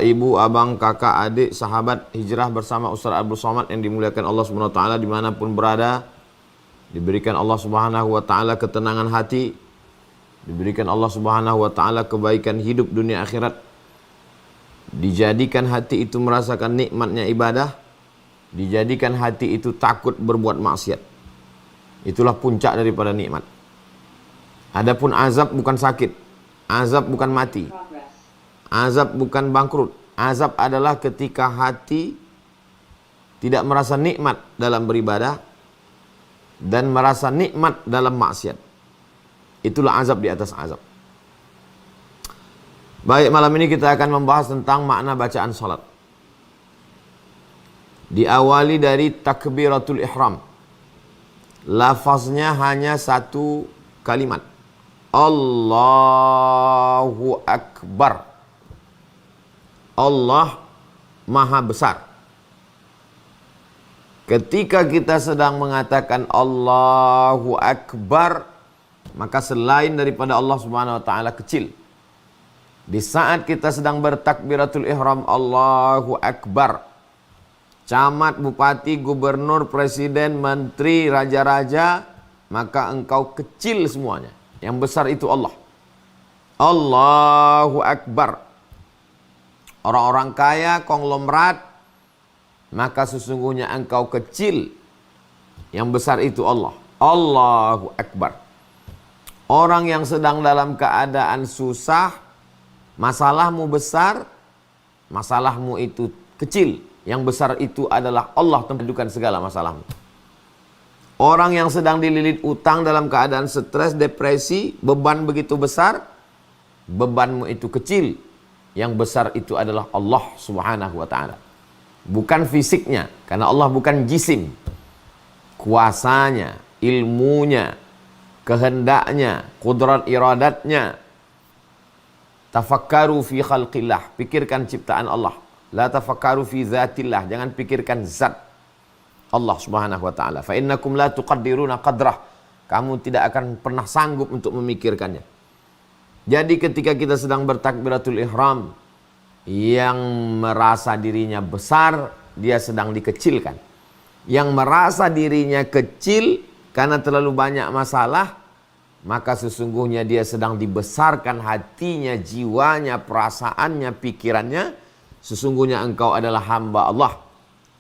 Ibu, abang, kakak, adik, sahabat hijrah bersama Ustaz Abdul Somad yang dimuliakan Allah Subhanahu wa taala dimanapun berada, diberikan Allah Subhanahu wa taala ketenangan hati, diberikan Allah Subhanahu wa taala kebaikan hidup dunia akhirat, dijadikan hati itu merasakan nikmatnya ibadah, dijadikan hati itu takut berbuat maksiat. Itulah puncak daripada nikmat. Adapun azab bukan sakit, azab bukan mati, azab bukan bangkrut. Azab adalah ketika hati tidak merasa nikmat dalam beribadah dan merasa nikmat dalam maksiat. Itulah azab di atas azab. Baik, malam ini kita akan membahas tentang makna bacaan salat. Diawali dari takbiratul ihram. Lafaznya hanya satu kalimat. Allahu Akbar. Allah Maha Besar. Ketika kita sedang mengatakan Allahu Akbar, maka selain daripada Allah Subhanahu wa taala kecil. Di saat kita sedang bertakbiratul ihram Allahu Akbar, camat, bupati, gubernur, presiden, menteri, raja-raja, maka engkau kecil semuanya. Yang besar itu Allah. Allahu Akbar. Orang-orang kaya, konglomerat, maka sesungguhnya engkau kecil. Yang besar itu Allah. Allahu Akbar. Orang yang sedang dalam keadaan susah, masalahmu besar, masalahmu itu kecil. Yang besar itu adalah Allah tempat segala masalahmu. Orang yang sedang dililit utang dalam keadaan stres, depresi, beban begitu besar, bebanmu itu kecil. Yang besar itu adalah Allah Subhanahu wa taala. Bukan fisiknya, karena Allah bukan jisim. Kuasanya, ilmunya, kehendaknya, kudrat iradatnya. Tafakkaru fi khalqillah, pikirkan ciptaan Allah. La tafakkaru fi zatillah, jangan pikirkan zat Allah Subhanahu wa taala. Fa innakum la tuqaddiruna qadrah. Kamu tidak akan pernah sanggup untuk memikirkannya. Jadi ketika kita sedang bertakbiratul ihram, yang merasa dirinya besar, dia sedang dikecilkan. Yang merasa dirinya kecil karena terlalu banyak masalah, maka sesungguhnya dia sedang dibesarkan hatinya, jiwanya, perasaannya, pikirannya. Sesungguhnya engkau adalah hamba Allah.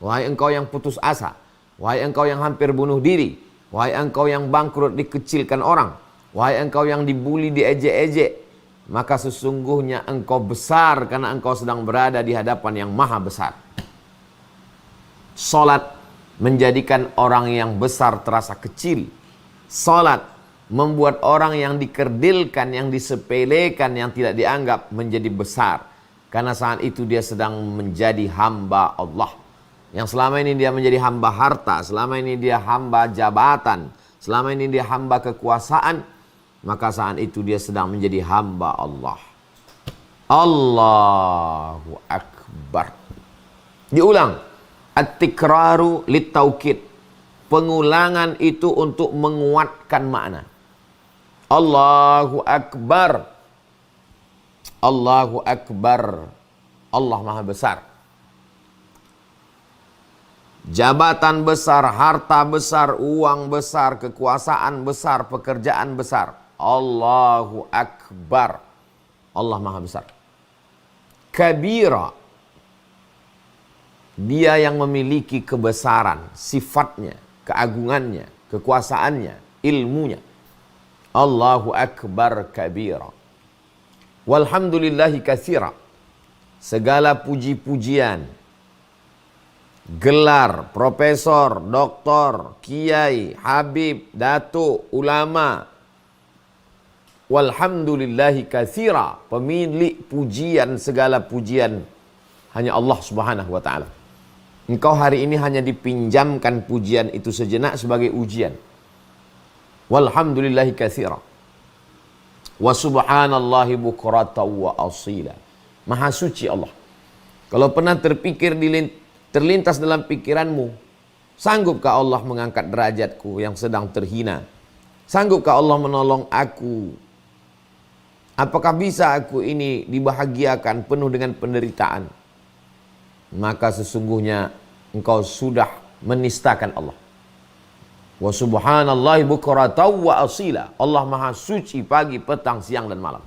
Wahai engkau yang putus asa, wahai engkau yang hampir bunuh diri, wahai engkau yang bangkrut dikecilkan orang, wahai engkau yang dibuli, diejek-ejek, maka sesungguhnya engkau besar karena engkau sedang berada di hadapan yang maha besar. Salat menjadikan orang yang besar terasa kecil. Salat membuat orang yang dikerdilkan, yang disepelekan, yang tidak dianggap menjadi besar. Karena saat itu dia sedang menjadi hamba Allah. Yang selama ini dia menjadi hamba harta, selama ini dia hamba jabatan, selama ini dia hamba kekuasaan, maka saat itu dia sedang menjadi hamba Allah. Allahu Akbar. Diulang. At-tikraru lit-taukid. Pengulangan itu untuk menguatkan makna. Allahu Akbar. Allahu Akbar. Allah Maha Besar. Jabatan besar, harta besar, uang besar, kekuasaan besar, pekerjaan besar. Allahu Akbar. Allah Maha Besar. Kabira. Dia yang memiliki kebesaran, sifatnya, keagungannya, kekuasaannya, ilmunya. Allahu Akbar kabira. Walhamdulillahi katsira. Segala puji-pujian, gelar, profesor, doktor, kiai, habib, datuk, ulama. Walhamdulillahi katsira. Pemilik pujian, segala pujian hanya Allah Subhanahu wa taala. Engkau hari ini hanya dipinjamkan pujian itu sejenak sebagai ujian. Walhamdulillahi katsira. Wa subhanallahi bukratan wa asila. Maha suci Allah. Kalau pernah terlintas dalam pikiranmu, sanggupkah Allah mengangkat derajatku yang sedang terhina? Sanggupkah Allah menolong aku Apakah bisa aku ini dibahagiakan penuh dengan penderitaan? Maka sesungguhnya engkau sudah menistakan Allah. Wa subhanallahi bukratan wa asila. Allah maha suci pagi, petang, siang dan malam.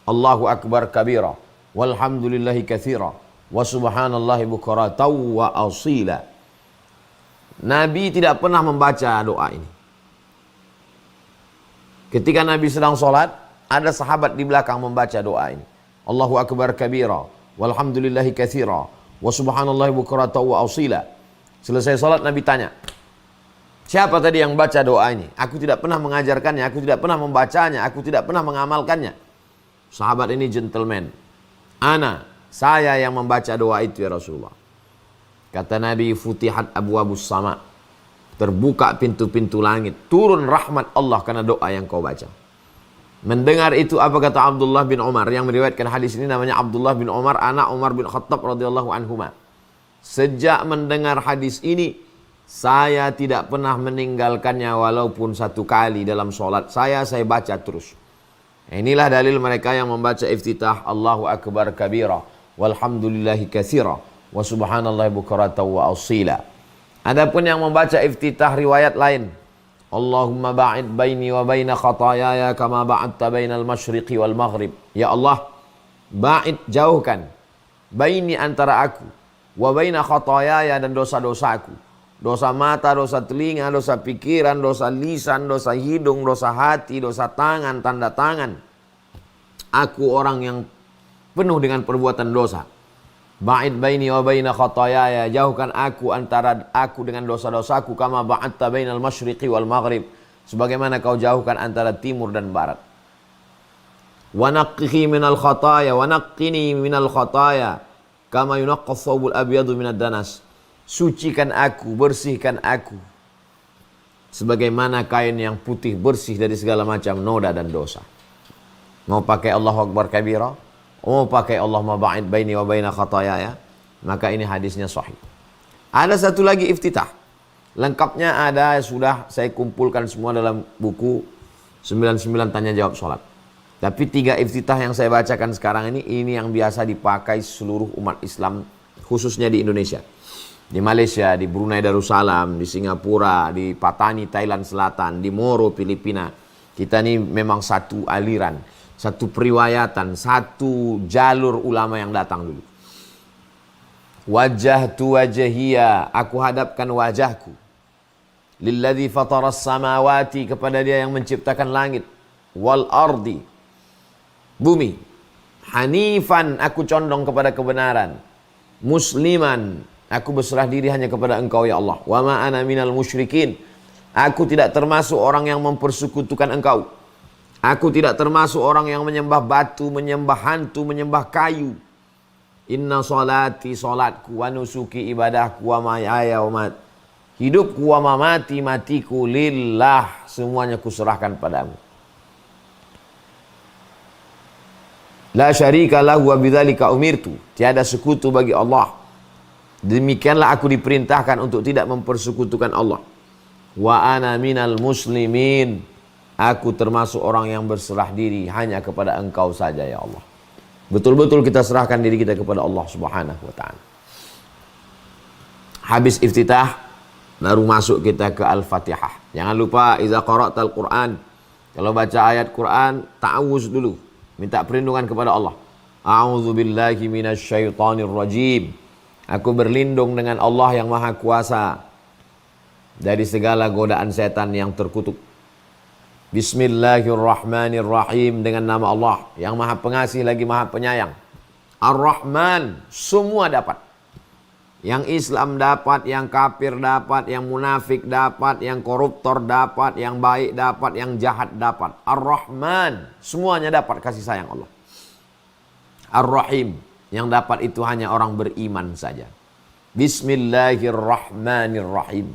Allahu akbar kabira. Walhamdulillahi katsira. Wa subhanallahi bukratan wa asila. Nabi tidak pernah membaca doa ini. Ketika Nabi sedang sholat, ada sahabat di belakang membaca doa ini. Allahu akbar kabira. Walhamdulillahi katsira. Wa subhanallahi bukratan wa asila. Selesai sholat Nabi tanya, siapa tadi yang baca doa ini? Aku tidak pernah mengajarkannya, aku tidak pernah membacanya, aku tidak pernah mengamalkannya. Sahabat ini gentleman. Saya yang membaca doa itu ya Rasulullah. Kata Nabi, futihat abwabus sama. Terbuka pintu-pintu langit. Turun rahmat Allah karena doa yang kau baca. Mendengar itu apa kata Abdullah bin Umar yang meriwayatkan hadis ini, namanya Abdullah bin Umar, anak Umar bin Khattab radhiyallahu anhuma. Sejak mendengar hadis ini, saya tidak pernah meninggalkannya walaupun satu kali dalam sholat saya baca terus. Inilah dalil mereka yang membaca iftitah Allahu akbar kabira walhamdulillahi katsira wa subhanallahi bukratan wa asila. Adapun yang membaca iftitah riwayat lain, Allahumma ba'id baini wa baina khataayaya kama ba'adta bainal masyriqi wal maghrib. Ya Allah, ba'id, jauhkan, baini antara aku, wa baina khataayaya, dan dosa-dosaku. Dosa mata, dosa telinga, dosa pikiran, dosa lisan, dosa hidung, dosa hati, dosa tangan, tanda tangan. Aku orang yang penuh dengan perbuatan dosa. Ba'id baini wa baina khataayaya, jauhkan aku antara aku dengan dosa-dosaku, kama ba'adta bainal masyriqi wal maghrib, sebagaimana kau jauhkan antara timur dan barat. Wa naqqihi minal khataaya wa naqqini minal khataaya kama yunaqqas thawbul abyadu minad danas. Sucikan aku, bersihkan aku sebagaimana kain yang putih bersih dari segala macam noda dan dosa. Mau pakai Allahu akbar kabira, mau pakai Allahumma ba'id baini wa baina khataayaya, maka ini hadisnya sahih. Ada satu lagi iftitah. Lengkapnya ada, sudah saya kumpulkan semua dalam buku 99 tanya jawab sholat. Tapi 3 iftitah yang saya bacakan sekarang ini yang biasa dipakai seluruh umat Islam, khususnya di Indonesia. Di Malaysia, di Brunei Darussalam, di Singapura, di Patani Thailand Selatan, di Moro Filipina. Kita ini memang satu aliran, satu periwayatan, satu jalur ulama yang datang dulu. Wajjahtu wajhiya, aku hadapkan wajahku. Lilladzi fataras samawati, kepada Dia yang menciptakan langit. Wal ardi, bumi. Hanifan, aku condong kepada kebenaran. Musliman, aku berserah diri hanya kepada Engkau ya Allah. Wa ma ana minal musyrikin, aku tidak termasuk orang yang mempersekutukan Engkau. Aku tidak termasuk orang yang menyembah batu, menyembah hantu, menyembah kayu. Inna salati, salatku, wa nusuki, ibadahku, wa mahayaya, wa hidupku, wa mamati, matiku, lillah, semuanya kuserahkan padamu. La syarika lahu wa bidzalika umirtu, tiada sekutu bagi Allah. Demikianlah aku diperintahkan untuk tidak mempersekutukan Allah. Wa ana minal muslimin, aku termasuk orang yang berserah diri hanya kepada Engkau saja ya Allah. Betul-betul kita serahkan diri kita kepada Allah Subhanahu wa ta'ala. Habis iftitah, baru masuk kita ke Al-Fatihah. Jangan lupa, iza qara'tal Qur'an, kalau baca ayat Quran, ta'awuz dulu, minta perlindungan kepada Allah. A'udzu billahi minasyaitonir rajim, aku berlindung dengan Allah yang maha kuasa dari segala godaan setan yang terkutuk. Bismillahirrahmanirrahim, dengan nama Allah yang maha pengasih lagi maha penyayang. Ar-Rahman, semua dapat. Yang Islam dapat, yang kafir dapat, yang munafik dapat, yang koruptor dapat, yang baik dapat, yang jahat dapat. Ar-Rahman, semuanya dapat kasih sayang Allah. Ar-Rahim, yang dapat itu hanya orang beriman saja. Bismillahirrahmanirrahim,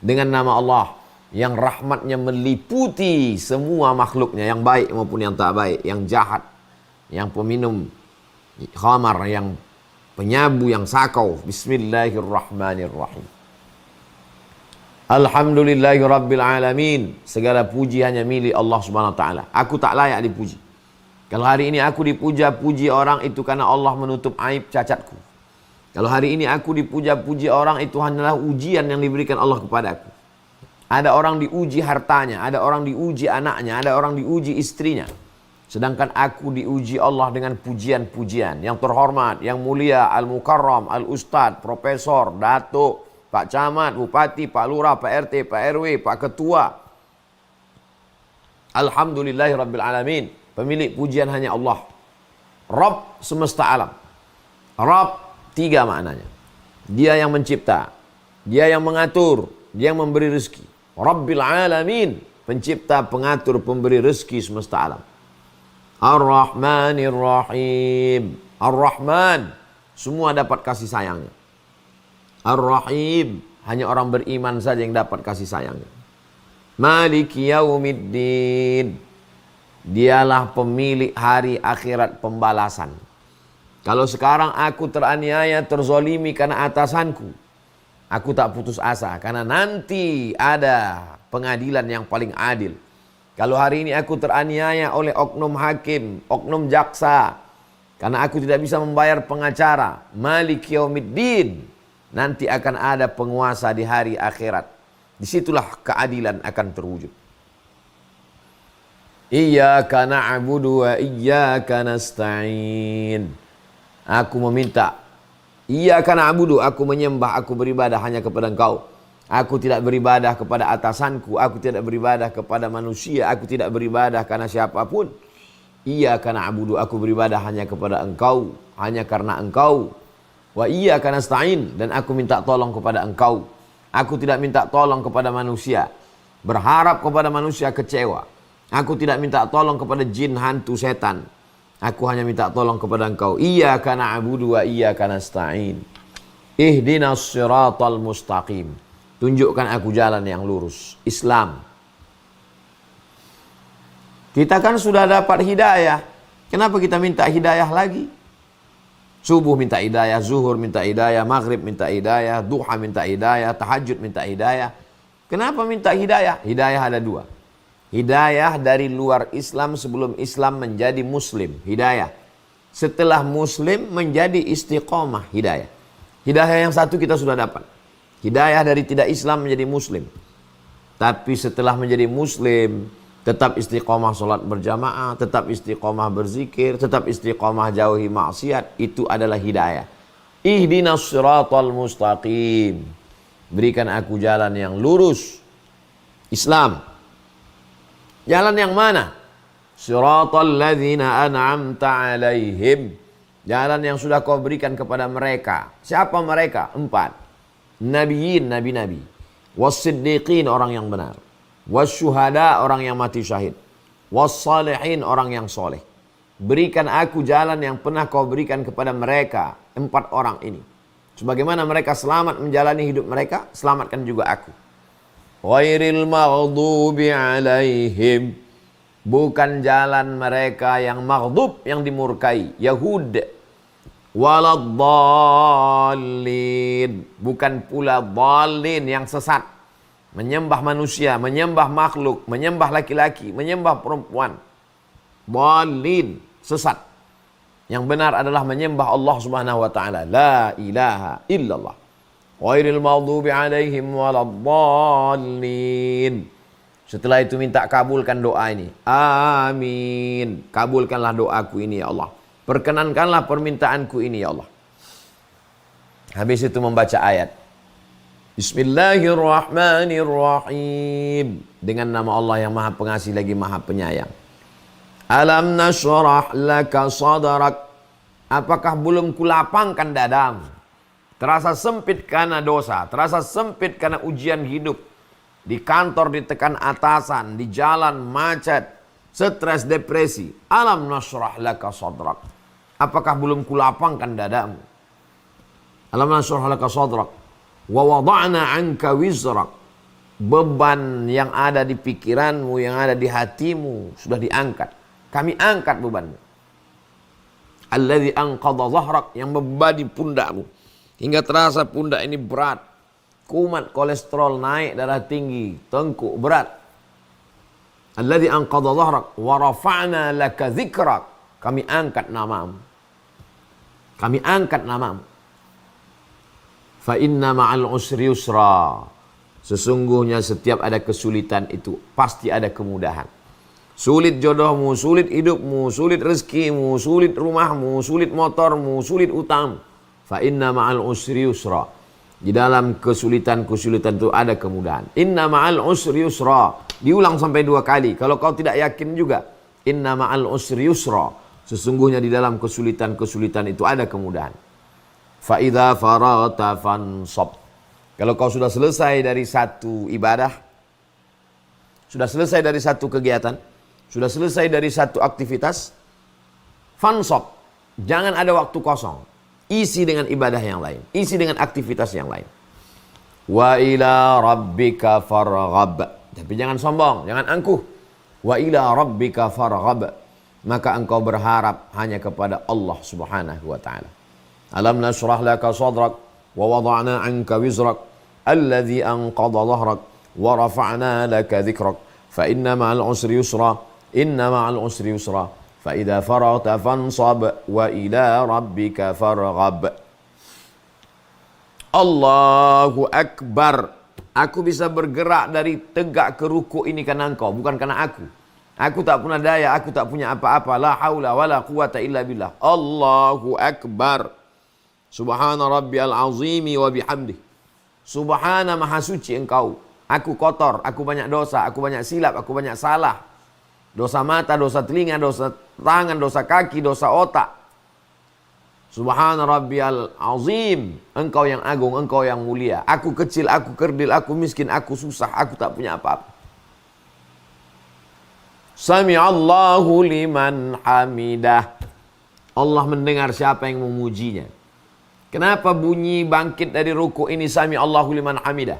dengan nama Allah yang rahmatnya meliputi semua makhluknya, yang baik maupun yang tak baik, yang jahat, yang peminum khamar, yang penyabu, yang sakau. Bismillahirrahmanirrahim. Alhamdulillahirabbil alamin, segala puji hanya milik Allah Subhanahu wa taala. Aku tak layak dipuji. Kalau hari ini aku dipuja-puji orang, itu karena Allah menutup aib cacatku. Kalau hari ini aku dipuja-puji orang, itu hanyalah ujian yang diberikan Allah kepadaku. Ada orang diuji hartanya, ada orang diuji anaknya, ada orang diuji istrinya. Sedangkan aku diuji Allah dengan pujian-pujian yang terhormat, yang mulia, al-mukarram, al-ustad, profesor, datuk, Pak Camat, Bupati, Pak Lurah, Pak RT, Pak RW, Pak Ketua. Alhamdulillahirrabbilalamin. Pemilik pujian hanya Allah. Rabb semesta alam. Rabb tiga maknanya. Dia yang mencipta, dia yang mengatur, dia yang memberi rezeki. Rabbil alamin, pencipta, pengatur, pemberi rezeki semesta alam. Ar-Rahmanir Rahim. Ar-Rahman, semua dapat kasih sayangnya. Ar-Rahim, hanya orang beriman saja yang dapat kasih sayangnya. Maliki Yaumiddin, dialah pemilik hari akhirat pembalasan. Kalau sekarang aku teraniaya, terzolimi karena atasanku, aku tak putus asa karena nanti ada pengadilan yang paling adil. Kalau hari ini aku teraniaya oleh oknum hakim, oknum jaksa, karena aku tidak bisa membayar pengacara, Maliki Yaumiddin, nanti akan ada penguasa di hari akhirat. Disitulah keadilan akan terwujud. Iyyaka na'budu wa iyyaka nasta'in. Aku meminta, iyyaka na'budu, aku menyembah, aku beribadah hanya kepada Engkau. Aku tidak beribadah kepada atasanku, aku tidak beribadah kepada manusia, aku tidak beribadah karena siapapun. Iyyaka na'budu, aku beribadah hanya kepada Engkau, hanya karena Engkau. Wa iyyaka nasta'in, dan aku minta tolong kepada Engkau. Aku tidak minta tolong kepada manusia, berharap kepada manusia kecewa. Aku tidak minta tolong kepada jin, hantu, setan. Aku hanya minta tolong kepada Engkau. Iyyaka na'budu wa iyyaka nasta'in. Ihdinas siratal mustaqim. Tunjukkan aku jalan yang lurus, Islam. Kita kan sudah dapat hidayah. Kenapa kita minta hidayah lagi? Subuh minta hidayah, zuhur minta hidayah, maghrib minta hidayah, duha minta hidayah, tahajud minta hidayah. Kenapa minta hidayah? Hidayah ada dua. Hidayah dari luar Islam sebelum Islam menjadi Muslim, hidayah. Setelah Muslim menjadi istiqomah, hidayah. Hidayah yang satu kita sudah dapat. Hidayah dari tidak Islam menjadi Muslim. Tapi setelah menjadi Muslim, tetap istiqomah sholat berjamaah, tetap istiqomah berzikir, tetap istiqomah jauhi maksiat. Itu adalah hidayah. Ihdinas siratal mustaqim. Berikan aku jalan yang lurus, Islam. Jalan yang mana? Siratal ladzina an'amta alaihim. Jalan yang sudah kau berikan kepada mereka. Siapa mereka? 4. Nabiyin, nabi-nabi. Was-siddiqin, orang yang benar. Was-syuhada, orang yang mati syahid. Was-salihin, orang yang soleh. Berikan aku jalan yang pernah kau berikan kepada mereka. 4 orang ini. Sebagaimana mereka selamat menjalani hidup mereka, selamatkan juga aku. Ghairil maghdubi alaihim, bukan jalan mereka yang maghdub, yang dimurkai, Yahud. Waladdallin, bukan pula dhalin, yang sesat, menyembah manusia, menyembah makhluk, menyembah laki-laki, menyembah perempuan. Dhalin, sesat. Yang benar adalah menyembah Allah Subhanahu wa taala, la ilaha illallah. Ghairil maghdubi alaihim waladdallin. Setelah itu minta kabulkan doa ini. Amin. Kabulkanlah doaku ini ya Allah. Perkenankanlah permintaanku ini ya Allah. Habis itu membaca ayat. Bismillahirrahmanirrahim. Dengan nama Allah yang Maha Pengasih lagi Maha Penyayang. Alam nashrah laka sadrak. Apakah belum kulapangkan dadamu? Terasa sempit karena dosa, terasa sempit karena ujian hidup. Di kantor ditekan atasan, di jalan macet, stres, depresi. Alam nashrah laka sadrak. Apakah belum kulapangkan dadamu? Alam nashrah laka sadrak. Wa wada'na anka wizrak. Beban yang ada di pikiranmu, yang ada di hatimu sudah diangkat. Kami angkat bebanmu. Alladzi anqadha dhahrak, yang membebani pundakmu. Hingga terasa pundak ini berat. Kumat, kolesterol naik, darah tinggi, tengkuk berat. Alladzi anqadha dhahrak wa rafa'na laka dzikrak. kami angkat namamu. Kami angkat namamu. Fa inna ma'al usri yusra. Sesungguhnya setiap ada kesulitan itu pasti ada kemudahan. Sulit jodohmu, sulit hidupmu, sulit rezekimu, sulit rumahmu, sulit motormu, sulit utang. Fa inna ma'al usri yusra. Di dalam kesulitan-kesulitan itu ada kemudahan. Inna ma'al usri yusra. Diulang sampai 2 kali. Kalau kau tidak yakin juga. Inna ma'al usri yusra. Sesungguhnya di dalam kesulitan-kesulitan itu ada kemudahan. Fa idza faragta fansab. Kalau kau sudah selesai dari satu ibadah, sudah selesai dari satu kegiatan, sudah selesai dari satu aktivitas, fansab. Jangan ada waktu kosong. Isi dengan ibadah yang lain, isi dengan aktivitas yang lain. Wa ila rabbika farghab. Tapi jangan sombong, jangan angkuh. Wa ila rabbika farghab. Maka engkau berharap hanya kepada Allah Subhanahu wa taala. Alam nashrah laka sadrak wa wada'na 'anka wizrak alladhi anqadha dhahrak wa rafa'na laka dhikrak fa inna ma'al usri yusra inna ma'al usri yusra fa idza faragta fansab wa ila rabbika farghab. Allahu akbar. Aku bisa bergerak dari tegak ke ruku ini karena engkau, bukan karena aku. Aku tak punya daya, aku tak punya apa-apa. La haula wala quwata illa billah. Allahu akbar. Subhana rabbiyal azimi wa bihamdih. Subhana maha suci engkau. Aku kotor, aku banyak dosa, aku banyak silap, aku banyak salah. Dosa mata, dosa telinga, dosa tangan, dosa kaki, dosa otak. Subhana rabbiyal azim. Engkau yang agung, engkau yang mulia. Aku kecil, aku kerdil, aku miskin, aku susah, aku tak punya apa-apa. Sami'allahu liman hamidah. Allah mendengar siapa yang memujinya. Kenapa bunyi bangkit dari ruku ini Sami'allahu liman hamidah?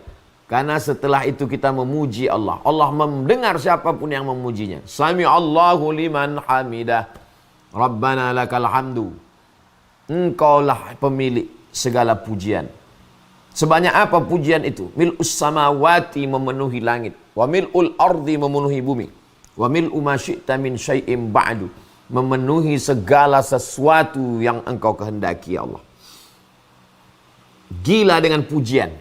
Karena setelah itu kita memuji Allah. Allah mendengar siapapun yang memujinya. Sami'allahu liman hamidah. Rabbana lakal hamdu. Engkaulah pemilik segala pujian. Sebanyak apa pujian itu? Mil'us samawati memenuhi langit. Wa mil'ul ardi memenuhi bumi. Wa mil'u ma syi'ta min syai'im ba'du. Memenuhi segala sesuatu yang engkau kehendaki ya Allah. Gila dengan pujian.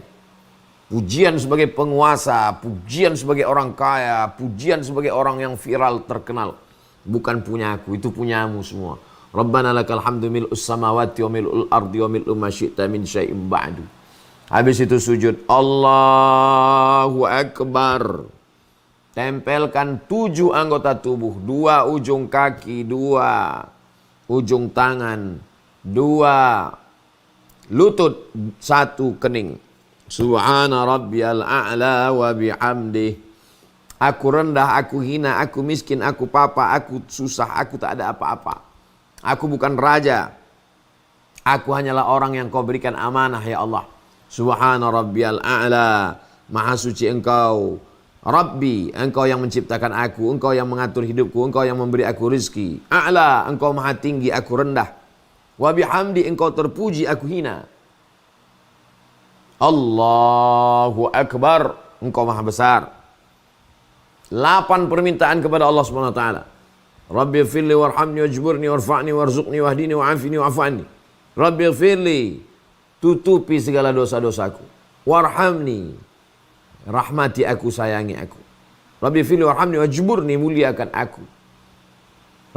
Pujian sebagai penguasa, pujian sebagai orang kaya, pujian sebagai orang yang viral terkenal. Bukan punya aku, itu punyamu semua. Rabbana lakal hamdu mil'us samawati wa mil'ul ardi wa mil'u ma syi'ta min syai'im ba'du. Habis itu sujud. Allahu akbar. Tempelkan 7 anggota tubuh. 2 ujung kaki, 2 ujung tangan, 2 lutut, 1 kening. Subhana rabbiyal a'la wa bihamdih. Aku rendah, aku hina, aku miskin, aku papa, aku susah, aku tak ada apa-apa. Aku bukan raja. Aku hanyalah orang yang kau berikan amanah ya Allah. Subhana rabbiyal a'la. Maha suci engkau. Rabbi, engkau yang menciptakan aku, engkau yang mengatur hidupku, engkau yang memberi aku rizki. A'la, engkau maha tinggi, aku rendah. Wa bihamdi, engkau terpuji, aku hina. Allahu akbar, engkau maha besar. 8 permintaan kepada Allah Subhanahu wa taala. Rabbi ighfirli warhamni wajburni warfa'ni warzuqni wahdini wa'afini wa'afanni. Rabbi ighfirli, tutupi segala dosa-dosaku. Warhamni, rahmati aku, sayangi aku. Rabbi ighfirli warhamni wajburni, muliakan aku.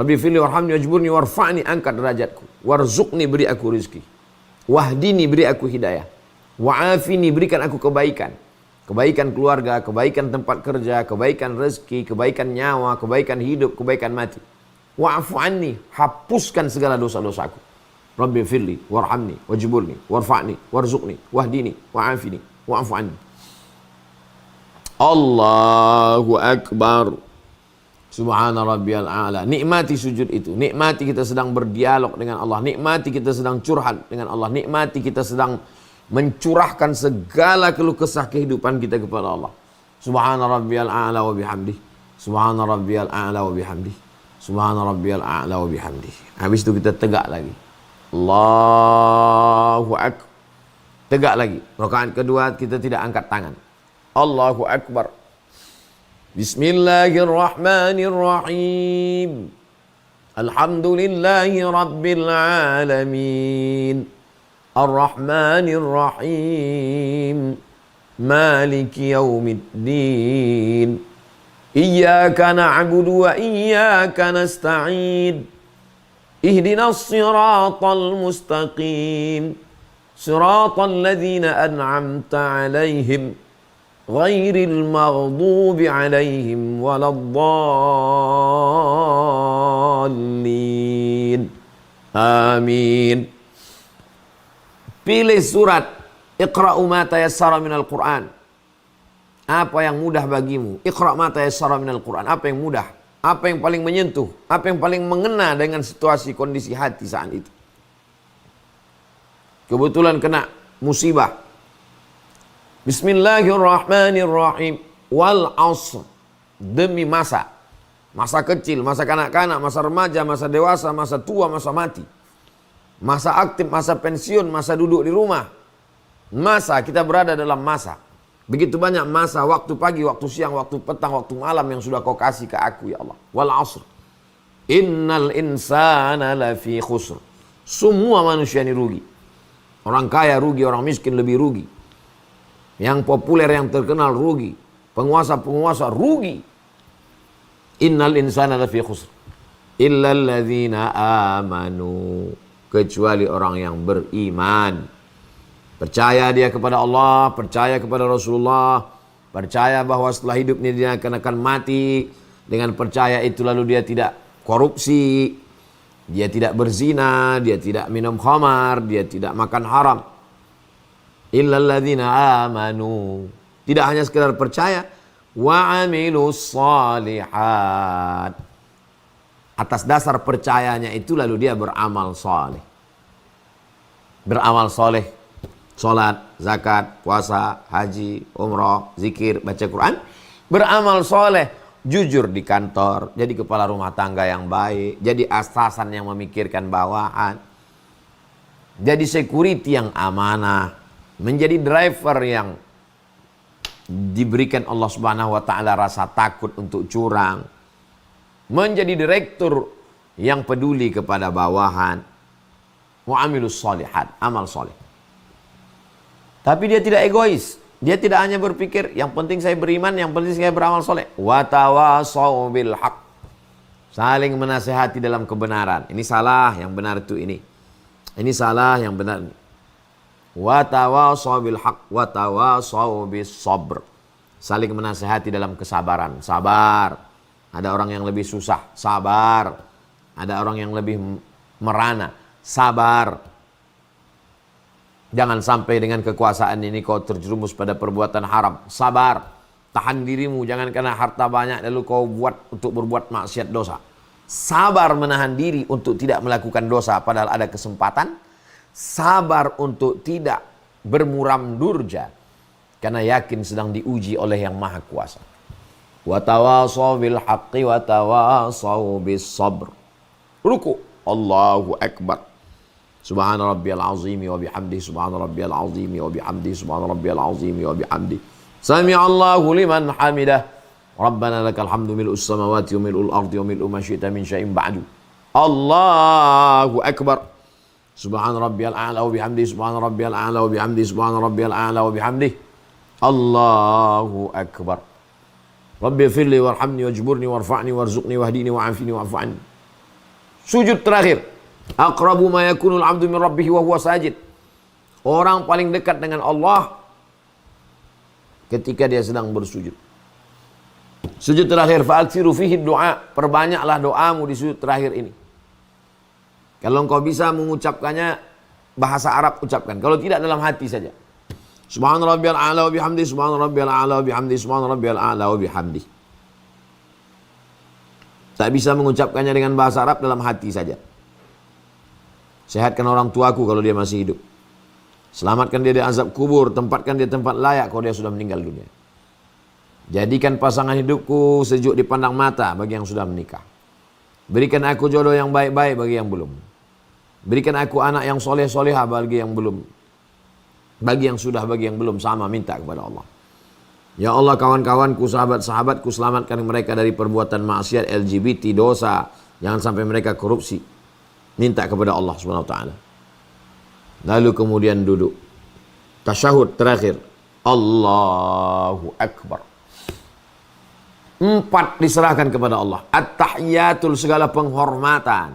Rabbi ighfirli warhamni wajburni warfa'ni, angkat derajatku. Warzuqni, beri aku rizki. Wahdini, beri aku hidayah. Wa'afini, berikan aku kebaikan. Kebaikan keluarga, kebaikan tempat kerja, kebaikan rezeki, kebaikan nyawa, kebaikan hidup, kebaikan mati. Wa'afu anni, hapuskan segala dosa-dosaku. Rabbi firli, warhamni, wajburni, warfa'ni, warzuqni, wahdini, wa'afini, wa'afu anni. Allahu akbar. Subhana rabbiyal a'la. Nikmati sujud itu. Nikmati kita sedang berdialog dengan Allah. Nikmati kita sedang curhat dengan Allah. Nikmati kita sedang mencurahkan segala keluh kesah kehidupan kita kepada Allah. Subhana rabbiyal a'la wa bihamdih. Subhana rabbiyal a'la wa bihamdih. Subhana rabbiyal a'la wa bihamdih. Habis itu kita tegak lagi. Allahu akbar. Tegak lagi. Rakaat kedua kita tidak angkat tangan. Allahu akbar. Bismillahirrahmanirrahim. Alhamdulillahi Rabbil Alamin. Ar-Rahmanir Rahim. Maliki Yaumiddin. Iyyaka na'budu wa iyyaka nasta'in. Ihdinas siratal mustaqim. Siratal ladzina an'amta 'alaihim ghairil maghdubi 'alaihim waladdallin. Amin. Pilih surat Iqra'u ma tayassara minal Qur'an. Apa yang mudah bagimu? Iqra' ma tayassara minal Qur'an. Apa yang mudah? Apa yang paling menyentuh? Apa yang paling mengena dengan situasi kondisi hati saat itu? Kebetulan kena musibah. Bismillahirrahmanirrahim. Wal asr. Demi masa. Masa kecil, masa kanak-kanak, masa remaja, masa dewasa, masa tua, masa mati. Masa aktif, masa pensiun, masa duduk di rumah. Masa, kita berada dalam masa. Begitu banyak masa, waktu pagi, waktu siang, waktu petang, waktu malam yang sudah kau kasih ke aku ya Allah. Wal asr. Innal insana lafi khusr. Semua manusia ini rugi. Orang kaya rugi, orang miskin lebih rugi. Yang populer, yang terkenal rugi. Penguasa-penguasa rugi. Innal insana lafi khusr. Illal ladzina amanu. Kecuali orang yang beriman. Percaya dia kepada Allah, percaya kepada Rasulullah, percaya bahwa setelah hidupnya dia akan mati. Dengan percaya itu lalu dia tidak korupsi, dia tidak berzina, dia tidak minum khamar, dia tidak makan haram. Illal ladzina amanu. Tidak hanya sekedar percaya, wa amilus shalihat. Atas dasar percayanya itu lalu dia beramal saleh. Beramal saleh, salat, zakat, puasa, haji, umrah, zikir, baca Quran. Beramal saleh, jujur di kantor, jadi kepala rumah tangga yang baik, jadi atasan yang memikirkan bawahan, jadi security yang amanah, menjadi driver yang diberikan Allah Subhanahu wa taala rasa takut untuk curang, menjadi direktur yang peduli kepada bawahan, wa amilus shalihat, amal soleh. Tapi dia tidak egois. Dia tidak hanya berpikir, yang penting saya beriman, yang penting saya beramal soleh. Wa tawasau bil haq. Saling menasihati dalam kebenaran. Ini salah, yang benar itu ini. Ini salah, yang benar. Wa tawasau bil haq. Wa tawasau bis sabr. Saling menasihati dalam kesabaran. Sabar. Ada orang yang lebih susah. Sabar. Ada orang yang lebih merana. Sabar. Jangan sampai dengan kekuasaan ini kau terjerumus pada perbuatan haram. Sabar. Tahan dirimu. Jangan karena harta banyak lalu kau buat untuk berbuat maksiat dosa. Sabar menahan diri untuk tidak melakukan dosa padahal ada kesempatan. Sabar untuk tidak bermuram durja karena yakin sedang diuji oleh yang maha kuasa. Wa tawasaw bil haqqi wa tawasaw bis sabr. Ruku. Allahu akbar. Subhana rabbiyal azimi wa bihamdihi, subhana rabbiyal azimi wa bihamdihi, subhana rabbiyal azimi wa bihamdihi. Sami'allahu liman hamidah. Rabbana lakal hamdu mil'us samawati wa mil'ul ardi wa mil'u ma syi'ta min syai'in ba'du. Allahu akbar. Subhana rabbiyal a'la wa bihamdihi, subhana rabbiyal a'la wa bihamdihi, subhana rabbiyal a'la wa bihamdihi. Allahu akbar. Rabbi firli warhamni wajburni warfa'ni warzuqni wahdini wa'afini wa'afa'ni. Sujud terakhir. Aqrabu ma yakunul 'abdu min rabbih wa huwa sajid. Orang paling dekat dengan Allah ketika dia sedang bersujud. Sujud terakhir, fa'aksiru fihi du'a. Perbanyaklah doamu di sujud terakhir ini. Kalau engkau bisa mengucapkannya bahasa Arab, ucapkan. Kalau tidak, dalam hati saja. Subhana rabbiyal a'la wa bihamdi, subhana rabbiyal a'la wa bihamdi, subhana rabbiyal a'la wa bihamdi. Tak bisa mengucapkannya dengan bahasa Arab, dalam hati saja. Sehatkan orang tuaku kalau dia masih hidup. Selamatkan dia dari azab kubur. Tempatkan dia tempat layak kalau dia sudah meninggal dunia. Jadikan pasangan hidupku sejuk dipandang mata bagi yang sudah menikah. Berikan aku jodoh yang baik-baik bagi yang belum. Berikan aku anak yang soleh-solehah bagi yang belum. Bagi yang sudah, bagi yang belum, sama minta kepada Allah. Ya Allah, kawan-kawanku, sahabat-sahabatku, selamatkan mereka dari perbuatan maksiat, LGBT, dosa, Jangan sampai mereka korupsi. Minta kepada Allah Subhanahu wa taala. Lalu kemudian duduk. Tasyahud terakhir. Allahu Akbar. 4 diserahkan kepada Allah. At-tahiyatul, segala penghormatan.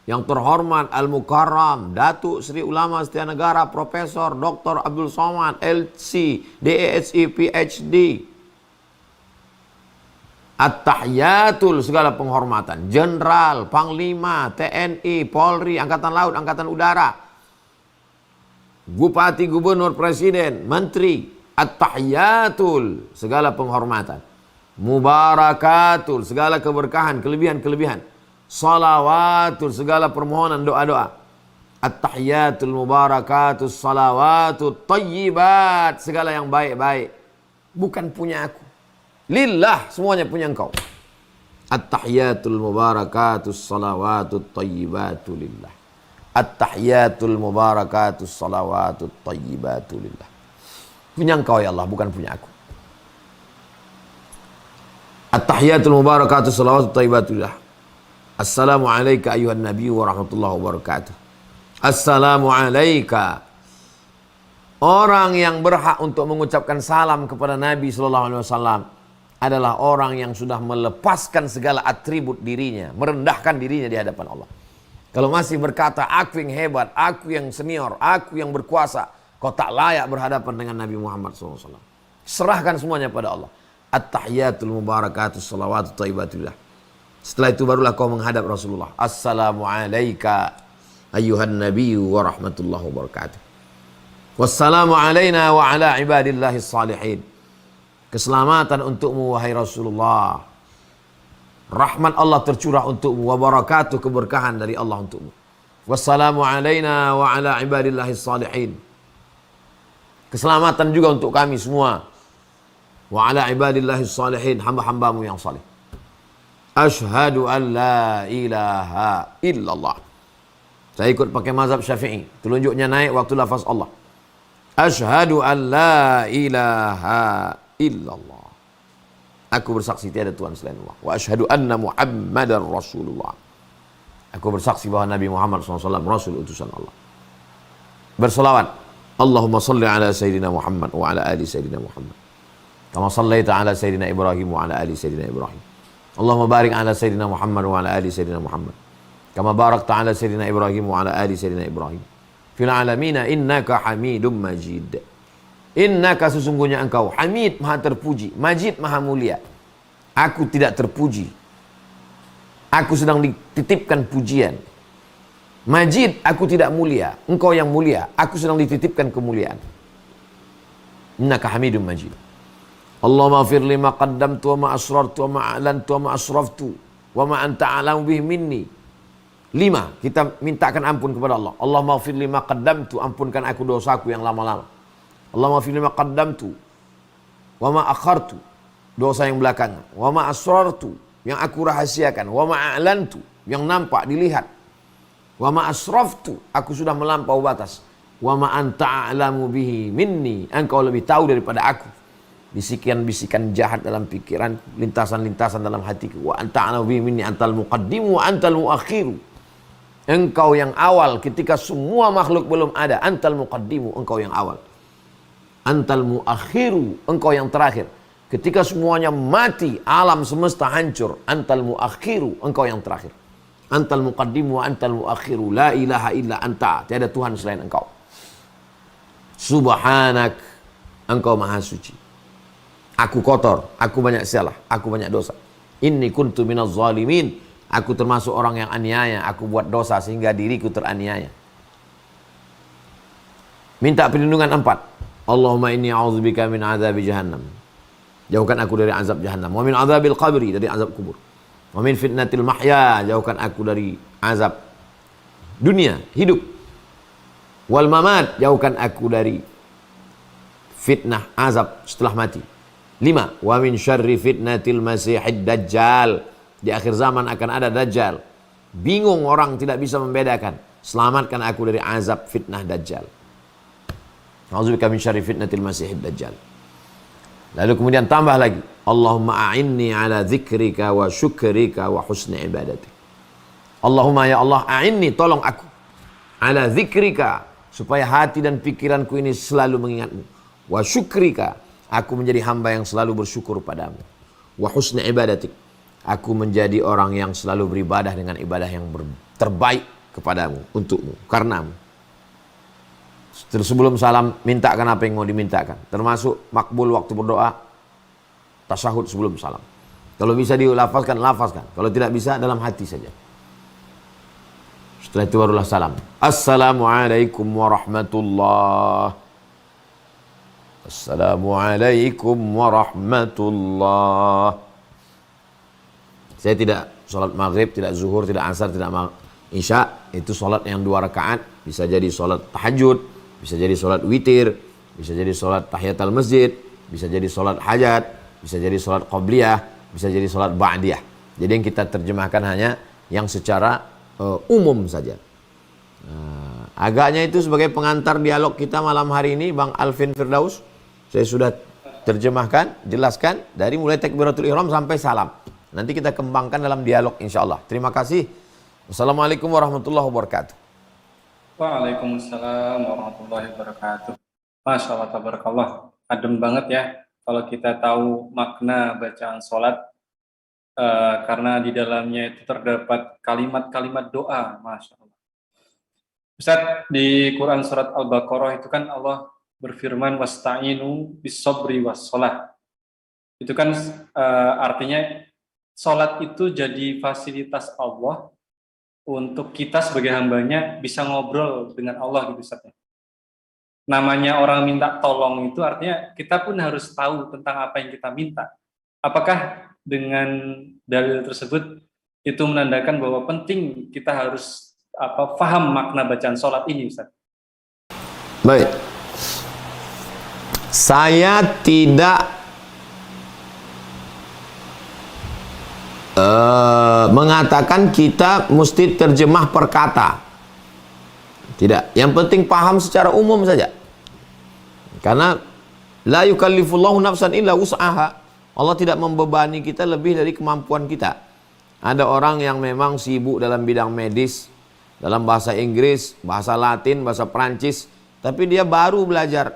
Yang terhormat Al-Mukarram, Datuk Seri Ulama Setia Negara, Profesor Dr. Abdul Somad, LC, DASI, PhD. At-tahiyatul, segala penghormatan. Jenderal, Panglima, TNI, Polri, Angkatan Laut, Angkatan Udara. Bupati, Gubernur, Presiden, Menteri. At-tahiyatul, segala penghormatan. Mubarakatul, segala keberkahan, kelebihan-kelebihan. Salawatul, segala permohonan, doa-doa. At-tahiyatul mubarakatus salawatul tayyibat, segala yang baik-baik. Bukan punya aku. Lillah, semuanya punya engkau. At-tahiyatul mubarakatus salawatul tayyibatu lillah. At-tahiyatul mubarakatus salawatul tayyibatu lillah. Punya engkau ya Allah, bukan punya aku. At-tahiyatul mubarakatus salawatul tayyibatu lillah. Assalamu alayka ayuhan nabi wa rahmatullahi wa barakatuh. Assalamu alayka. Orang yang berhak untuk mengucapkan salam kepada Nabi SAW adalah orang yang sudah melepaskan segala atribut dirinya, merendahkan dirinya di hadapan Allah. Kalau masih berkata, aku yang hebat, aku yang senior, aku yang berkuasa, kau tak layak berhadapan dengan Nabi Muhammad SAW. Serahkan semuanya pada Allah. At-tahiyatul mubarakatus salawatu tayyibatullah. Setelah itu barulah kau menghadap Rasulullah. Assalamu alayka ayyuhan nabiyyu wa rahmatullahi wa barakatuh. Wassalamu alayna wa ala ibadillahi salihin. Keselamatan untukmu wahai Rasulullah. Rahmat Allah tercurah untukmu, wa barakatuh, keberkahan dari Allah untukmu. Wassalamu alayna wa ala ibadillahi salihin. Keselamatan juga untuk kami semua. Wa ala ibadillahi salihin, hamba-hambamu yang salih. Ashhadu an la ilaha illallah. Saya ikut pakai mazhab Syafi'i. Telunjuknya naik waktu lafaz Allah. Ashhadu an la ilaha illallah. Aku bersaksi tiada Tuhan selain Allah. Wa ashhadu anna Muhammadar Rasulullah. Aku bersaksi bahwa Nabi Muhammad SAW Rasul utusan Allah. Berselawat. Allahumma salli ala Sayyidina Muhammad wa ala ali Sayyidina Muhammad. Kama sallaita ala Sayyidina Ibrahim wa ala ali Sayyidina Ibrahim. Allahumma barik ala Sayyidina Muhammad wa ala ali Sayyidina Muhammad. Kama barakta ala Sayyidina Ibrahim wa ala ali Sayyidina Ibrahim. Fil alamina innaka hamidum majid. Innaka, sesungguhnya engkau, hamid, maha terpuji, majid, maha mulia. Aku tidak terpuji. Aku sedang dititipkan pujian. Majid, aku tidak mulia. Engkau yang mulia. Aku sedang dititipkan kemuliaan. Innaka hamidum majid. Allahumma fir lima qaddamtu wa ma asrartu wa ma a'lantu wa ma asraftu wa ma anta a'lamu bihi minni. 5. Kita mintakan ampun kepada Allah. Allahumma fir lima qaddamtu, ampunkan aku dosaku yang lama-lama. Allahumma fir lima qaddamtu wa ma akhartu, dosa yang belakangan. Wa ma asrartu, yang aku rahasiakan. Wa ma a'lantu, yang nampak dilihat. Wa ma asraftu, aku sudah melampau batas. Wa ma anta a'lamu bihi minni, engkau lebih tahu daripada aku. Bisikan-bisikan jahat dalam pikiran, lintasan-lintasan dalam hatiku. Wa anta a'lamu bihi minni antal muqaddimu wa antal muakhiru. Engkau yang awal ketika semua makhluk belum ada. Antal muqaddimu, engkau yang awal. Antal muakhiru, engkau yang terakhir. Ketika semuanya mati, alam semesta hancur. Antal muakhiru, engkau yang terakhir. Antal muqaddimu wa antal muakhiru. La ilaha illa anta, tiada Tuhan selain engkau. Subhanak, engkau maha suci. Aku kotor, aku banyak salah, aku banyak dosa. Inni kuntu minaz zalimin. Aku termasuk orang yang aniaya, aku buat dosa sehingga diriku teraniaya. Minta perlindungan 4. Allahumma inni a'udzubika min azabi jahannam. Jauhkan aku dari azab jahannam. Wa min azabil qabri, dari azab kubur. Wa min fitnatil mahya, jauhkan aku dari azab dunia, hidup. Wal mamat, jauhkan aku dari fitnah azab setelah mati. 5. Wa min syarri fitnatil masihid dajjal. Di akhir zaman akan ada dajjal. Bingung orang, tidak bisa membedakan. Selamatkan aku dari azab fitnah dajjal. A'udzubika min syarri fitnatil masihid dajjal. Lalu kemudian tambah lagi. Allahumma a'inni ala dzikrika wa syukrika wa husni ibadatik. Allahumma ya Allah, a'inni, tolong aku. Ala zikrika, supaya hati dan pikiranku ini selalu mengingatmu. Wa syukrika, aku menjadi hamba yang selalu bersyukur padamu. Wa husni ibadatik, aku menjadi orang yang selalu beribadah dengan ibadah yang terbaik kepadamu, untukmu, karenamu. Sebelum salam, mintakan apa yang mau dimintakan. Termasuk makbul waktu berdoa, tasyahud sebelum salam. Kalau bisa dilafazkan, lafazkan. Kalau tidak bisa, dalam hati saja. Setelah itu barulah salam. Assalamualaikum warahmatullahi. Assalamualaikum warahmatullahi. Saya tidak sholat maghrib, tidak zuhur, tidak asar, tidak isya. Itu sholat yang 2 rakaat. Bisa jadi sholat tahajud, bisa jadi sholat witir, bisa jadi sholat tahiyatul masjid, bisa jadi sholat hajat, bisa jadi sholat qabliyah, bisa jadi sholat ba'diyah. Jadi yang kita terjemahkan hanya yang secara umum saja. Agaknya itu sebagai pengantar dialog kita malam hari ini, Bang Alvin Firdaus. Saya sudah terjemahkan, jelaskan dari mulai takbiratul ihram sampai salam. Nanti kita kembangkan dalam dialog insyaallah. Terima kasih. Wassalamualaikum warahmatullahi wabarakatuh. Waalaikumsalam warahmatullahi wabarakatuh. Masya Allah, tabarakallah. Adem banget ya kalau kita tahu makna bacaan sholat, karena di dalamnya itu terdapat kalimat-kalimat doa. Masya Allah. Ustaz, di Quran surat Al-Baqarah itu kan Allah berfirman wasta'inu bis-sabri was-sholat. Itu kan artinya sholat itu jadi fasilitas Allah untuk kita sebagai hambanya bisa ngobrol dengan Allah gitu Ustaz. Namanya orang minta tolong itu artinya kita pun harus tahu tentang apa yang kita minta. Apakah dengan dalil tersebut itu menandakan bahwa penting kita harus paham makna bacaan sholat ini Ustaz? Baik. Saya tidak mengatakan kita mesti terjemah per kata. Tidak. Yang penting paham secara umum saja. Karena la yukallifullahu nafsan illa wus'aha. Allah tidak membebani kita lebih dari kemampuan kita. Ada orang yang memang sibuk dalam bidang medis, dalam bahasa Inggris, bahasa Latin, bahasa Perancis, tapi dia baru belajar.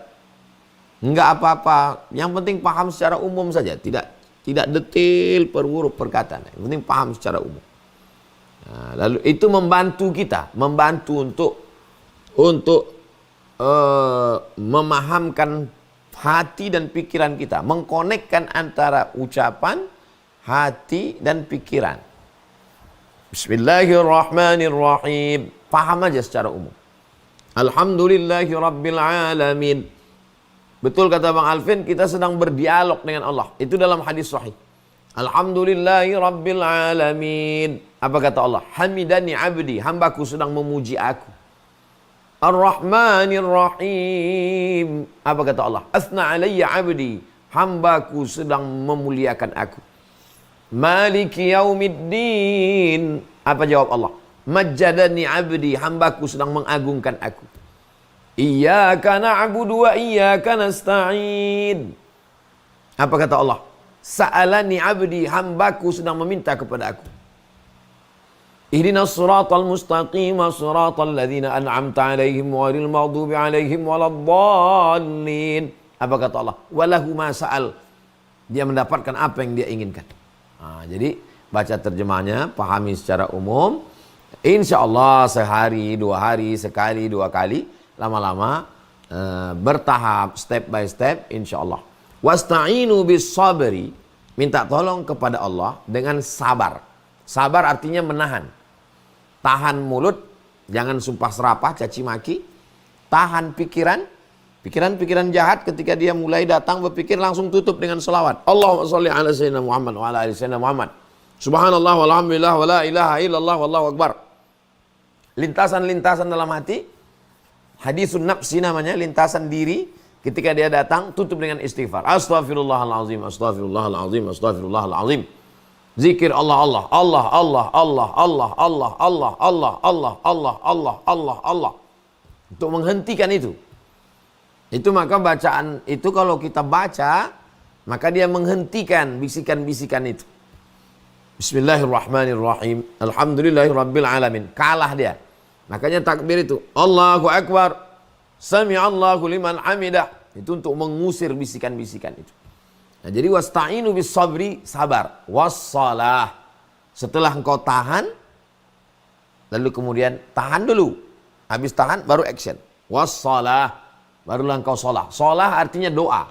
Enggak apa-apa. Yang penting paham secara umum saja. Tidak detail per huruf perkataan. Yang penting paham secara umum. Nah, lalu itu membantu kita, membantu untuk memahamkan hati dan pikiran kita, mengkonekkan antara ucapan, hati dan pikiran. Bismillahirrahmanirrahim. Paham aja secara umum. Alhamdulillahirabbil alamin. Betul kata Bang Alvin, kita sedang berdialog dengan Allah. Itu dalam hadis sahih. Alhamdulillahi rabbil alamin. Apa kata Allah? Hamidani abdi, hambaku sedang memuji aku. Ar-Rahmanir Rahim. Apa kata Allah? Asna alayya abdi, hambaku sedang memuliakan aku. Maliki yaumiddin. Apa jawab Allah? Majjadani abdi, hambaku sedang mengagungkan aku. Iyyaka na'budu wa iyyaka nasta'in. Apa kata Allah? Sa'alani abdi, hambaku sedang meminta kepada aku. Ihdinas siratal mustaqim, siratal ladzina an'amta 'alaihim ghairil maghdubi 'alaihim waladdallin. Apa kata Allah? Walahu ma sa'al. Dia mendapatkan apa yang dia inginkan. Jadi baca terjemahnya, pahami secara umum. Insyaallah sehari, 2 hari, sekali, 2 kali. Lama-lama bertahap, step by step, insyaallah. Wasta'inu bis sabri, minta tolong kepada Allah dengan sabar. Sabar artinya menahan. Tahan mulut, jangan sumpah serapah, caci maki. Tahan pikiran, pikiran jahat ketika dia mulai datang berpikir langsung tutup dengan selawat. Allahumma sholli ala sayyidina Muhammad wa ala ali sayyidina Muhammad. Subhanallah walhamdulillah wa la ilaha illallah wallahu akbar. Lintasan-lintasan dalam hati. Hadisun nafsi namanya, lintasan diri. Ketika dia datang, tutup dengan istighfar. Astaghfirullahalazim, astaghfirullahalazim, astaghfirullahalazim. Zikir Allah, Allah, Allah, Allah, Allah, Allah, Allah, Allah, Allah, Allah, Allah, Allah, Allah, Allah. Untuk menghentikan itu. Itu maka bacaan itu kalau kita baca, maka dia menghentikan bisikan-bisikan itu. Bismillahirrahmanirrahim. Alhamdulillahirabbil alamin. Kalah dia. Makanya takbir itu Allahu Akbar. Sami'allahu liman hamidah. Itu untuk mengusir bisikan-bisikan itu. Nah, jadi wasta'inu bis sabri, sabar. Wassalah. Setelah engkau tahan, lalu kemudian tahan dulu. Habis tahan baru action. Wassalah. Barulah engkau sholah. Sholah artinya doa.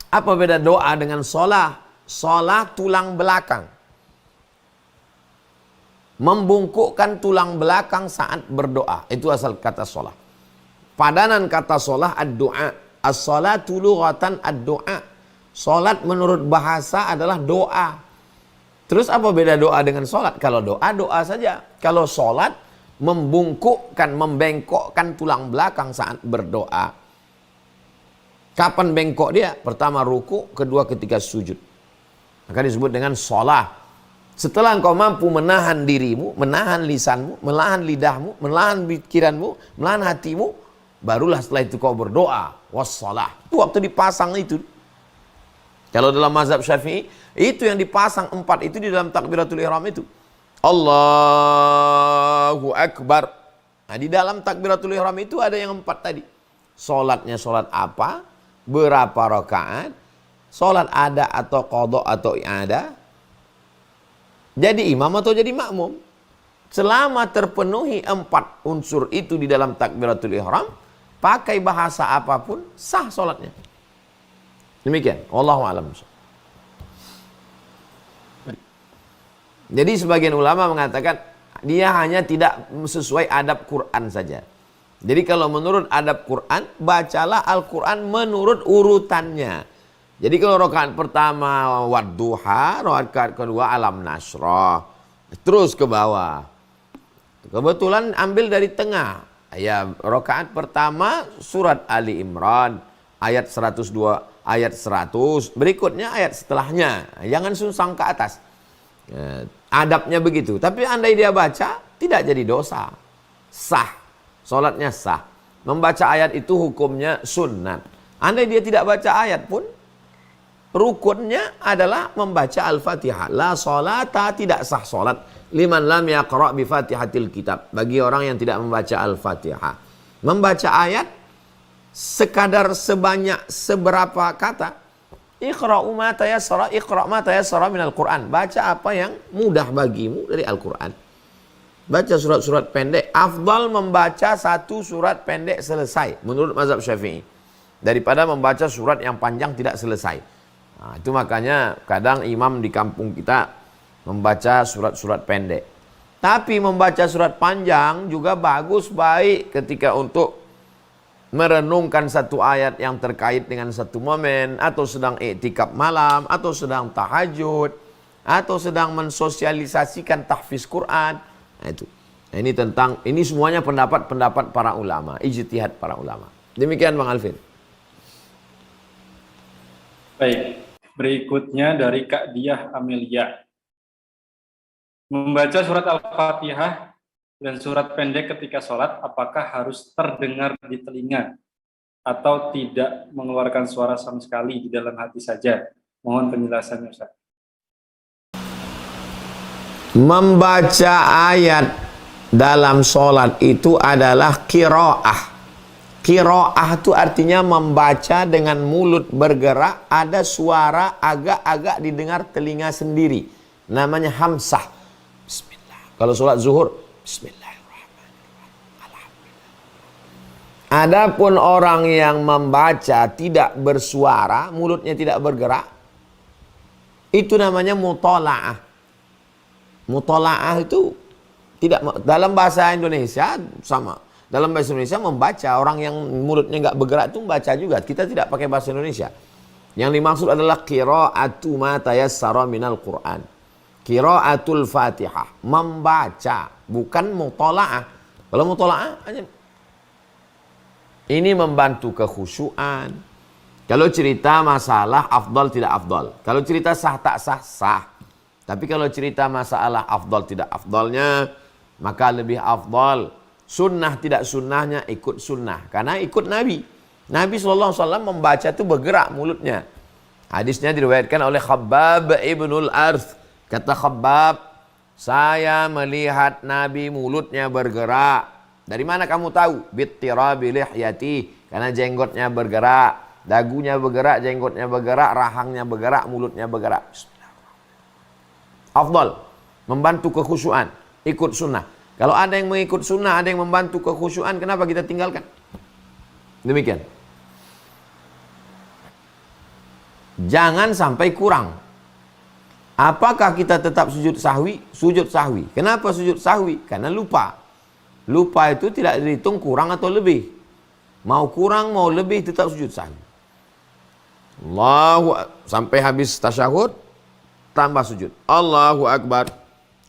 Apa beda doa dengan sholah? Sholah tulang belakang. Membungkukkan tulang belakang saat berdoa. Itu asal kata sholah. Padanan kata sholah ad-doa. As-sholatu lughatan ad-doa. Sholat menurut bahasa adalah doa. Terus apa beda doa dengan sholat? Kalau doa, doa saja. Kalau sholat, membungkukkan, membengkokkan tulang belakang saat berdoa. Kapan bengkok dia? Pertama ruku, kedua ketika sujud. Maka disebut dengan sholah. Setelah engkau mampu menahan dirimu, menahan lisanmu, menahan lidahmu, menahan pikiranmu, menahan hatimu, barulah setelah itu kau berdoa. Wassalah. Itu waktu dipasang itu. Kalau dalam mazhab Syafi'i, itu yang dipasang 4 itu di dalam takbiratul ihram itu. Allahu Akbar. Nah, di dalam takbiratul ihram itu ada yang 4 tadi. Sholatnya sholat apa? Berapa rakaat? Sholat ada atau qadha atau i'adah? Jadi imam atau jadi makmum? Selama terpenuhi 4 unsur itu di dalam takbiratul ihram, pakai bahasa apapun sah sholatnya. Demikian. Wallahu a'lam. Jadi sebagian ulama mengatakan dia hanya tidak sesuai adab Quran saja. Jadi kalau menurut adab Quran, bacalah Al-Quran menurut urutannya. Jadi kalau rakaat pertama wadduha, rakaat kedua alam nasrah, terus ke bawah. Kebetulan ambil dari tengah. Ya, rakaat pertama surat Ali Imran ayat 102, ayat 100, berikutnya ayat setelahnya. Jangan sunsang ke atas. Adabnya begitu. Tapi andai dia baca, tidak jadi dosa. Sah. Salatnya sah. Membaca ayat itu hukumnya sunat. Andai dia tidak baca ayat pun, rukunnya adalah membaca Al-Fatihah. La sholata, tidak sah solat liman lam yaqra' bi Fatihatil kitab. Bagi orang yang tidak membaca Al-Fatihah. Membaca ayat sekadar sebanyak seberapa kata. Iqra'u ma tayassara, iqra' ma tayassara minal Qur'an. Baca apa yang mudah bagimu dari Al-Qur'an. Baca surat-surat pendek. Afdal membaca 1 surat pendek selesai menurut mazhab Syafi'i daripada membaca surat yang panjang tidak selesai. Nah, itu makanya kadang imam di kampung kita membaca surat-surat pendek. Tapi membaca surat panjang juga bagus, baik ketika untuk merenungkan satu ayat yang terkait dengan satu momen, atau sedang iktikaf malam, atau sedang tahajud, atau sedang mensosialisasikan tahfiz Quran. Nah, itu. Nah, ini semuanya pendapat-pendapat para ulama, ijtihad para ulama. Demikian Bang Alvin. Baik. Berikutnya dari Kak Diah Amelia. Membaca surat Al-Fatihah dan surat pendek ketika sholat, apakah harus terdengar di telinga atau tidak mengeluarkan suara sama sekali di dalam hati saja? Mohon penjelasannya, Ustaz. Membaca ayat dalam sholat itu adalah qiraah. Qiraah itu artinya membaca dengan mulut bergerak, ada suara agak-agak didengar telinga sendiri. Namanya hamsah. Bismillah. Kalau sholat zuhur, Bismillahirrahmanirrahim. Adapun orang yang membaca tidak bersuara, mulutnya tidak bergerak, itu namanya mutola'ah. Mutola'ah itu tidak, dalam bahasa Indonesia sama. Dalam bahasa Indonesia membaca, orang yang mulutnya nggak bergerak itu membaca juga. Kita tidak pakai bahasa Indonesia. Yang dimaksud adalah qira'atu ma tayassara minal Qur'an. Qira'atul Fatihah, membaca, bukan mutola'ah. Kalau mutola'ah ini membantu kekhusyuan. Kalau cerita masalah afdal tidak afdal. Kalau cerita sah tak sah, sah. Tapi kalau cerita masalah afdal tidak afdalnya, maka lebih afdal sunnah tidak sunnahnya ikut sunnah. Karena ikut Nabi. Nabi SAW membaca itu bergerak mulutnya. Hadisnya diriwayatkan oleh Khabbab ibnul Arth. Kata Khabbab, saya melihat Nabi mulutnya bergerak. Dari mana kamu tahu? Bittirabi lihyati, karena jenggotnya bergerak, dagunya bergerak, jenggotnya bergerak, rahangnya bergerak, mulutnya bergerak. Afdal, membantu kekhusyuan, ikut sunnah. Kalau ada yang mengikut sunnah, ada yang membantu kekhusyuan, kenapa kita tinggalkan? Demikian. Jangan sampai kurang. Apakah kita tetap sujud sahwi? Sujud sahwi. Kenapa sujud sahwi? Karena lupa. Lupa itu tidak dihitung kurang atau lebih. Mau kurang, mau lebih, tetap sujud sahwi. Sampai habis tasyahud, tambah sujud. Allahu Akbar.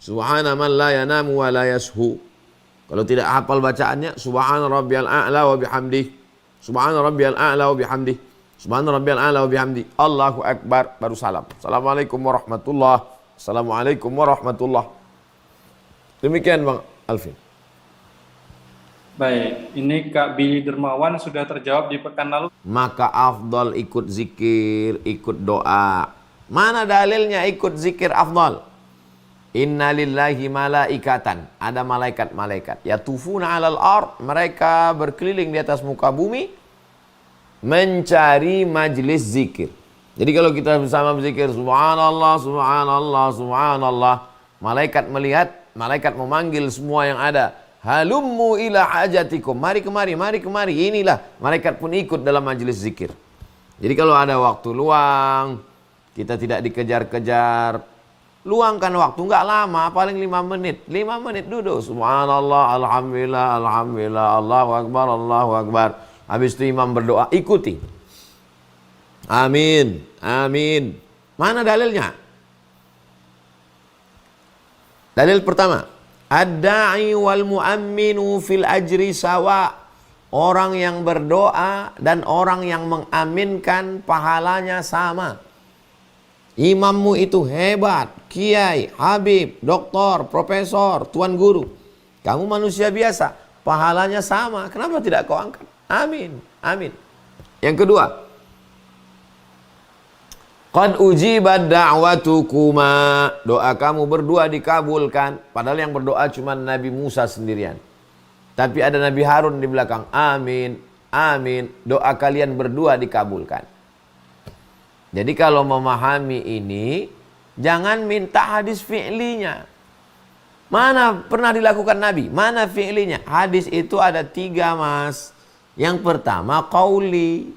Subhana man la yanamu wa la yashu. Kalau tidak hafal bacaannya, Subhana rabbiyal a'la wa bihamdih. Subhana rabbiyal a'la wa bihamdih. Subhana rabbiyal a'la wa bihamdih. Allahu Akbar, baru salam. Assalamualaikum warahmatullahi. Assalamualaikum warahmatullahi. Demikian Bang Alvin. Baik, ini Kak Billy Dermawan sudah terjawab di pekan lalu. Maka afdal ikut zikir, ikut doa. Mana dalilnya ikut zikir afdal? Inna lillahi malaikatan. Ada malaikat-malaikat. Yatufuna alal ard. Mereka berkeliling di atas muka bumi, mencari majlis zikir. Jadi kalau kita bersama berzikir, subhanallah, subhanallah, subhanallah. Malaikat melihat, malaikat memanggil semua yang ada. Halummu ila hajatikum. Mari kemari, mari kemari. Inilah, malaikat pun ikut dalam majlis zikir. Jadi kalau ada waktu luang, kita tidak dikejar-kejar, luangkan waktu, enggak lama, paling 5 menit. 5 menit duduk. Subhanallah, alhamdulillah, alhamdulillah, Allahu Akbar, Allahu Akbar. Habis itu imam berdoa, ikuti. Amin, amin. Mana dalilnya? Dalil pertama. Ad-da'i wal mu'amminu fil ajri sawa. Orang yang berdoa dan orang yang mengaminkan pahalanya sama. Imammu itu hebat, kiai, habib, doktor, profesor, tuan guru. Kamu manusia biasa, pahalanya sama. Kenapa tidak kau angkat? Amin, amin. Yang kedua, qad ujibat da'watukuma. Doa kamu berdua dikabulkan. Padahal yang berdoa cuma Nabi Musa sendirian. Tapi ada Nabi Harun di belakang. Amin, amin. Doa kalian berdua dikabulkan. Jadi kalau memahami ini, jangan minta hadis fi'linya. Mana pernah dilakukan Nabi? Mana fi'linya? Hadis itu ada 3 mas. Yang pertama qauli,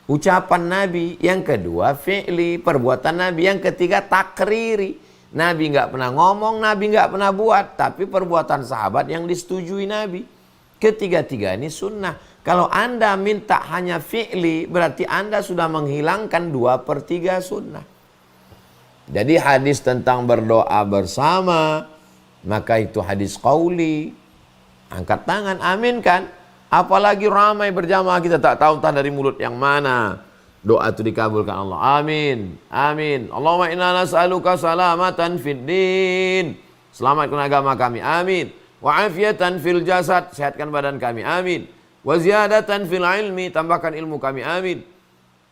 ucapan Nabi. Yang kedua fi'li, perbuatan Nabi. Yang ketiga takriri. Nabi nggak pernah ngomong, Nabi nggak pernah buat, tapi perbuatan sahabat yang disetujui Nabi. Ketiga-tiga ini sunnah. Kalau Anda minta hanya fi'li, berarti Anda sudah menghilangkan 2/3 sunnah. Jadi hadis tentang berdoa bersama, maka itu hadis qauli. Angkat tangan, aminkan. Apalagi ramai berjamaah, kita tak tahu entah dari mulut yang mana. Doa itu dikabulkan Allah. Amin. Amin. Allahumma inna nas'aluka salamatan fid din. Selamatkan agama kami. Amin. Wa afiatan fil jasad. Sehatkan badan kami. Amin. Wa ziyadatan fil ilmi. Tambahkan ilmu kami. Amin.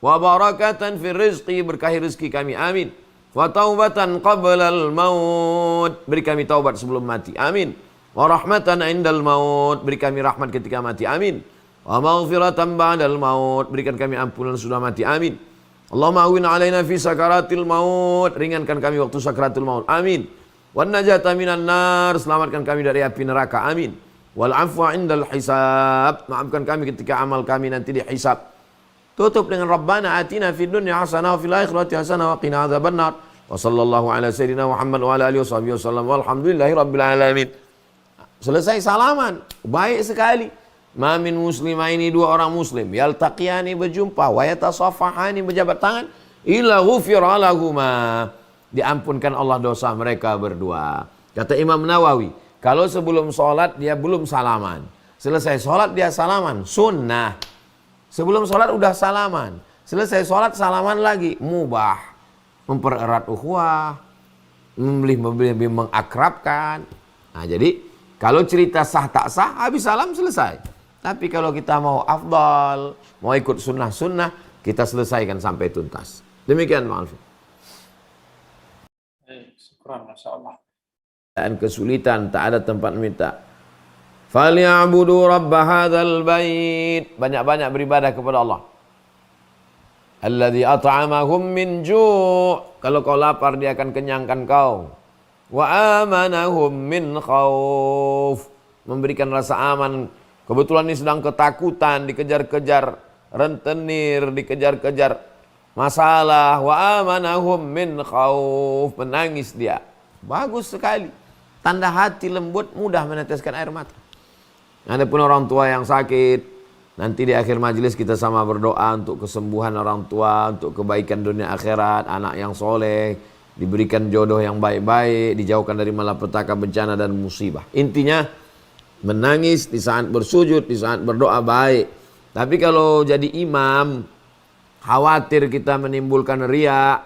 Wa barakatan fil rizqi. Berkahi rizki kami. Amin. Wa taubatan qablal maut. Beri kami taubat sebelum mati. Amin. Wa rahmatan indal maut. Beri kami rahmat ketika mati. Amin. Wa maghfiratan ba'dal maut. Berikan kami ampunan sudah mati. Amin. Allahumma awin alaina fi sakaratil maut. Ringankan kami waktu sakaratul maut. Amin. Wan najata minan nar. Selamatkan kami dari api neraka. Amin. Wal afwa indal hisab. Maafkan kami ketika amal kami nanti dihisab. Tutup dengan Rabbana atina fid dunya hasanah wa fil akhirati hasanah wa qina adzabannar. Wa sallallahu ala sayyidina Muhammad wa ala alihi washabihi wasallam. Walhamdulillahi rabbil alamin. Selesai salaman. Baik sekali. Ma min muslimaini, 2 orang muslim, yaltaqiyani berjumpa, wa yatasafahani berjabat tangan, illa ghufira lahuma. Diampunkan Allah dosa mereka berdua. Kata Imam Nawawi, kalau sebelum sholat dia belum salaman, selesai sholat dia salaman, sunnah. Sebelum sholat udah salaman, selesai sholat salaman lagi, mubah. Mempererat ukhuwah, lebih mengakrabkan. Nah jadi kalau cerita sah tak sah, habis salam selesai. Tapi kalau kita mau afdal, mau ikut sunnah-sunnah, kita selesaikan sampai tuntas. Demikian Bang Alfi. syukran, Masya Allah. Dan kesulitan, tak ada tempat minta. Falyabudu rabb hadzal bait. Banyak-banyak beribadah kepada Allah. Alladzi at'amahum min ju'. Kalau kau lapar, dia akan kenyangkan kau. Wa amanahum min khauf. Memberikan rasa aman. Kebetulan ini sedang ketakutan, dikejar-kejar rentenir, dikejar-kejar masalah. Wa amanahum min khauf. Menangis dia. Bagus sekali. Tanda hati lembut, mudah meneteskan air mata. Ada pun orang tua yang sakit, nanti di akhir majelis kita sama berdoa untuk kesembuhan orang tua, untuk kebaikan dunia akhirat, anak yang soleh, diberikan jodoh yang baik-baik, dijauhkan dari malapetaka, bencana dan musibah. Intinya menangis di saat bersujud, di saat berdoa baik. Tapi kalau jadi imam, khawatir kita menimbulkan riya,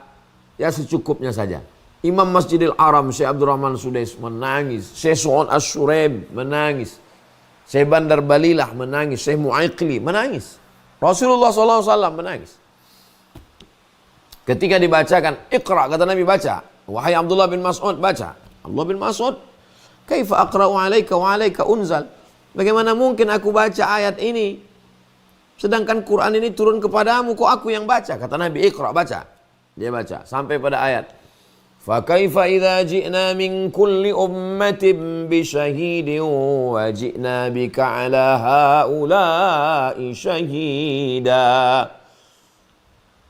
ya secukupnya saja. Imam Masjidil Haram Syekh Abdurrahman Sudais menangis, Syekh Su'ud Asy-Syuraim menangis, Syekh Bandar Balilah menangis, Syekh Mu'aikli menangis, Rasulullah SAW menangis. Ketika dibacakan Iqra, kata Nabi baca, wahai Abdullah bin Mas'ud baca. Abdullah bin Mas'ud, kaifa aqra'u 'alaika wa 'alaika unzal? Bagaimana mungkin aku baca ayat ini sedangkan Quran ini turun kepadamu, kok aku yang baca? Kata Nabi, Iqra, baca. Dia baca sampai pada ayat فَكَيْفَ إِذَا جِئْنَا مِنْ كُلِّ أُمَّةٍ بِشَهِيدٍ وَجِئْنَا بِكَ عَلَى هَؤُلَاءِ شَهِيدًا.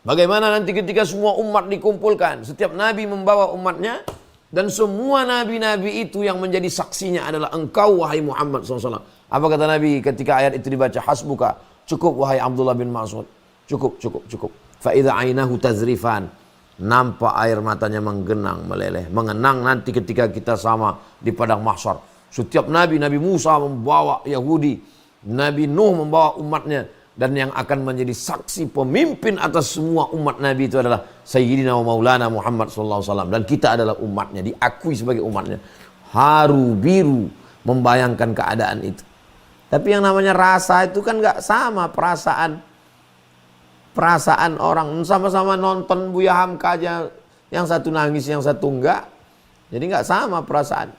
Bagaimana nanti ketika semua umat dikumpulkan, setiap nabi membawa umatnya, dan semua nabi-nabi itu yang menjadi saksinya adalah engkau wahai Muhammad SAW. Apa kata Nabi ketika ayat itu dibaca? Hasbuka, cukup wahai Abdullah bin Mas'ud, cukup. فَإِذَا عَيْنَهُ تَزْرِفَانِ, nampak air matanya menggenang, meleleh, mengenang nanti ketika kita sama di padang mahsyar. Setiap nabi, Nabi Musa membawa Yahudi, Nabi Nuh membawa umatnya, dan yang akan menjadi saksi pemimpin atas semua umat Nabi itu adalah Sayyidina wa Maulana Muhammad SAW. Dan kita adalah umatnya, diakui sebagai umatnya. Haru biru membayangkan keadaan itu. Tapi yang namanya rasa itu kan gak sama perasaan orang. Sama-sama nonton Buya Hamka aja, yang satu nangis, yang satu enggak. Jadi enggak sama perasaan.